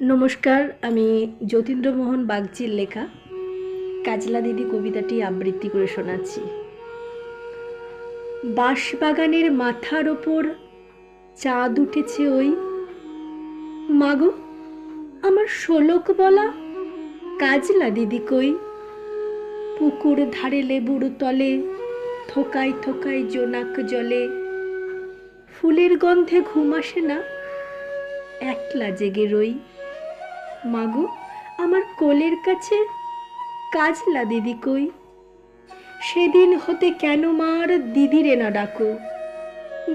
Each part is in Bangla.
নমস্কার, আমি যতীন্দ্রমোহন বাগচির লেখা কাজলা দিদি কবিতাটি আবৃত্তি করে শোনাচ্ছি। বাঁশবাগানের মাথার ওপর চাঁদ উঠেছে ওই, মাগো আমার শোলক বলা কাজলা দিদি কই? পুকুর ধারে লেবুর তলে থোকায় থোকায় জোনাক জলে, ফুলের গন্ধে ঘুম আসে না, একলা জেগে রই। মাগো আমার কোলের কাছে কাজলা দিদি কই? সেদিন হতে কেন মার দিদিরে না ডাকো?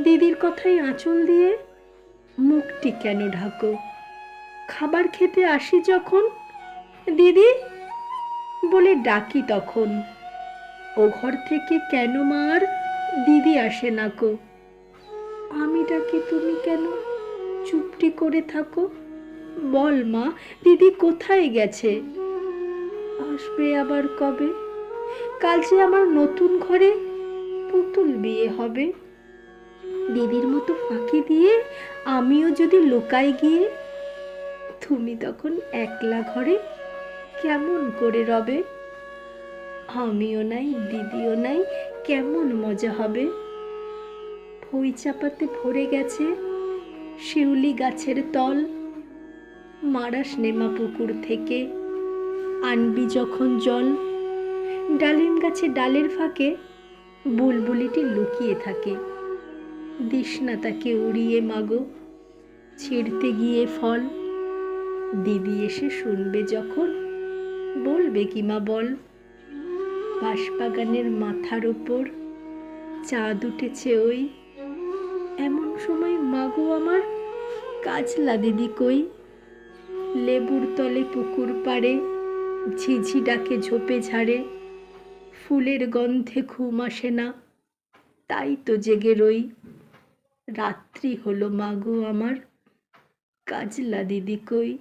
দিদির কথায় আঁচল দিয়ে মুখটি কেন ঢাকো? খাবার খেতে আসি যখন দিদি বলে ডাকি তখন, ও ঘর থেকে কেন মার দিদি আসে না কো? আমি ডাকি তুমি কেন চুপটি করে থাকো? বল মা, দিদি কোথায় গেছে? আসবে আবার কবে? কাল যে আমার নতুন ঘরে পুতুল বিয়ে হবে। দিদির মতো ফাঁকি দিয়ে আমিও যদি লুকাই গিয়ে, তুমি তখন একলা ঘরে কেমন করে রবে? আমিও নাই দিদিও নাই, কেমন মজা হবে। ফই চাপাতে ভরে গেছে শিউলি গাছের তল, মারাস নেমা পুকুর থেকে আনবি যখন জল। ডালিম গাছে ডালের ফাঁকে বুলবুলিটি লুকিয়ে থাকে, দিস না তাকে উড়িয়ে মাগো, ছিঁড়তে গিয়ে ফল। দিদি এসে শুনবে যখন বলবে কি মা বল? বাঁশবাগানের মাথার ওপর চাঁদ উঠেছে ওই, এমন সময় মাগো আমার কাজলা দিদি কই? লেবুর তলে পুকুর পাড়ে ঝিঝি ডাকে ঝোপে ঝাড়ে, ফুলের গন্ধে ঘুম আসে না, তাই তো জেগে রই। রাত্রি হলো মাগো আমার কাজলা দিদি কই?